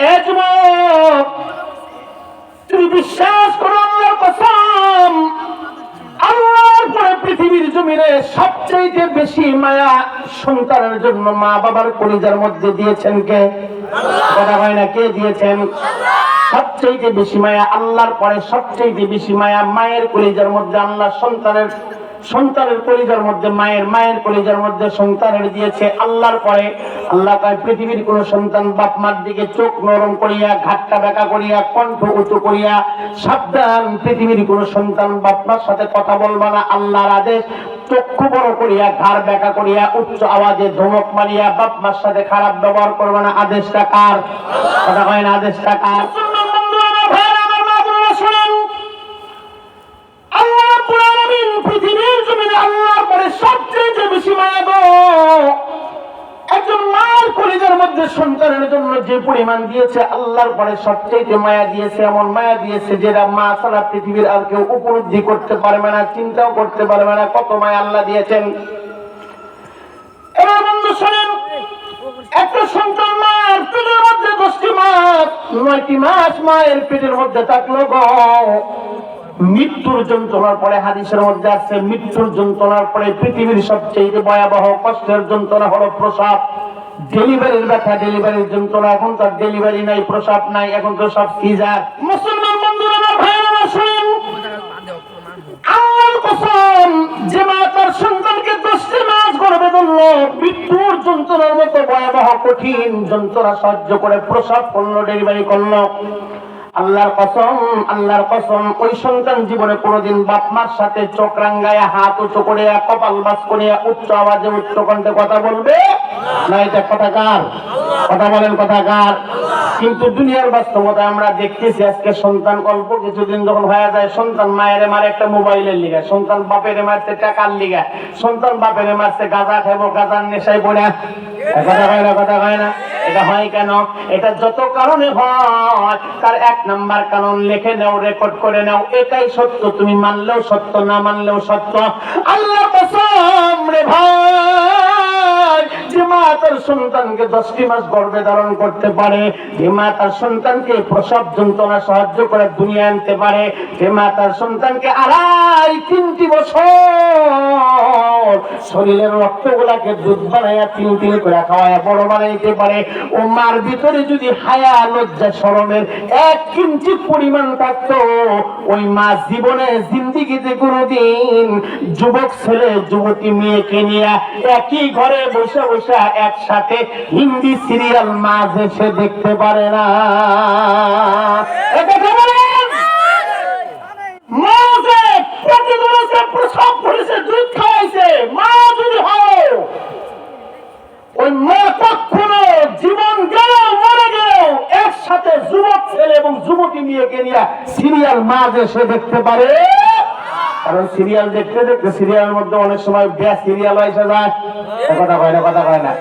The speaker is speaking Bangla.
এই যুবক, তুমি বিশ্বাস করো আল্লাহর কসম, আল্লাহর পরে পৃথিবীর জমিনে সবচেয়ে বেশি মায়া সন্তানের জন্য মা বাবার কলিজার মধ্যে দিয়েছেন কে? কথা হয় না, কে দিয়েছেন? সবচেয়ে বেশি মায়া আল্লাহর পরে, সবচেয়ে বেশি মায়া মায়ের কলিজার মধ্যে আল্লাহ সন্তানের কলিজার মধ্যে মায়ের কলিজার মধ্যে সন্তানের দিয়েছে আল্লাহর পরে। আল্লাহ কয় পৃথিবীর কোন সন্তান বাপ মার দিকে চোখ নরম করিয়া, ঘাটটা বেঁকা করিয়া, কণ্ঠ উঁচু করিয়া, সাবধান, পৃথিবীর কোন সন্তান বাপ মার সাথে কথা বলবা না, আল্লাহর আদেশ। চক্ষু বড় করিয়া, ঘাড় বেঁকা করিয়া, উচ্চ আওয়াজে ধমক মারিয়া বাপ মার সাথে খারাপ ব্যবহার করবে না। আদেশটা কার? কথা হয় না, আদেশটা কার? পৃথিবীর জমিনে আল্লাহর পরে সবচেয়ে বেশি মায়া গো একজন মার কলিজার মধ্যে সন্তানের জন্য যে পরিমাণ দিয়েছে, আল্লাহর পরে সবচেয়ে মায়া দিয়েছে, এমন মায়া দিয়েছে যেটা মা ছাড়া পৃথিবীর আর কেউ উপলব্ধি করতে পারবে না, চিন্তাও করতে পারবে না। কত মায়া আল্লাহ দিয়েছেন। এবার বন্ধু শোনেন, একটা সন্তান মার পেটের মধ্যে 10টি মাস, 9টি মাস মায়ের পেটের মধ্যে থাকলো গো, মৃত্যুর যন্ত্রণার পরে, হাদিসের মধ্যে আছে মৃত্যুর যন্ত্রণার পরে পৃথিবীর সবচেয়ে ভয়াবহ কষ্টের যন্ত্রণা হলো প্রসব। ডেলিভারির ব্যথা, ডেলিভারির যন্ত্রণা। এখন তো ডেলিভারি নাই, প্রসব নাই, এখন তো সব সিজার। মুসলমান বন্ধুরা আমার ভাইয়েরা শুনুন, আল্লাহর কসম, যে মা তার সন্তানকে 10টি মাস গর্ভে ধরলো, মৃত্যুর যন্ত্রণার মতো ভয়াবহ কঠিন যন্ত্রণা সহ্য করে প্রসব করলো, ডেলিভারি করলো, আল্লাহর কসম, আল্লাহর কসম, ওই সন্তান জীবনে কোনোদিন বাপ মার সাথে চোখ রাঙ্গায়া, হাত উঁচু করিয়া, কপাল বাস করিয়া, উচ্চ আওয়াজে, উচ্চ কণ্ঠে কথা বলবে না। এটা কথা কার? কথা বলেন, কথা কার? কিন্তু দুনিয়ার বাস্তবতা আমরা দেখতেছি, আজকে সন্তান অল্প কিছুদিন যখন হয়ে যায়, সন্তান মায়ের মারে একটা মোবাইলের লিগা, সন্তান বাপের মারছে টাকার লিগা, সন্তান বাপের মারছে গাঁজা খাইবো, গাঁজার নেশায় পড়ে। কথা হয় না, কথা হয় না? এটা হয় কেন? এটা যত কারণে হয়, তার 1 নাম্বার কারণ লিখে নাও, রেকর্ড করে নাও। এটাই সত্য, তুমি মানলেও সত্য, না মানলেও সত্য। আল্লাহর কসম রে ভাই, যে মা তার সন্তানকে 10টি মাস গর্ভে ধারণ করতে পারে, যে মা তার সন্তানকে প্রসব যন্ত্রণা সাহায্য করে দুনিয়া আনতে পারে, যে মা তার সন্তানকে 2.5-3 বছর শরীরের রক্তগুলাকে দুধ বানাইয়া 3 করে খাওয়ায় বড় বানাইতে পারে, ও মার ভিতরে যদি হায়া, লজ্জা, শরমের 1 কিঞ্চিত পরিমাণ থাকতো, ওই মা জীবনে জিন্দিগিতে কোনোদিন যুবক ছেলে যুবতী মেয়েকে নিয়ে একই ঘরে বসে বসে একসাথে হিন্দি সিরিয়াল মাঝে সে দেখতে পারে না। প্রসব করেছে, দুধ খাওয়াইছে, মা যদি হয়, ওই মা কখনো জীবন গেল, মরে গেল, একসাথে যুবক ছেলে এবং যুবতী মেয়েকে নিয়ে সিরিয়াল মাঝে সে দেখতে পারে। কারণ সিরিয়াল দেখতে দেখতে সিরিয়ালের মধ্যে অনেক সময় ব্যাস সিরিয়াল এসে যায়। কথা কয় না, কথা কয় না।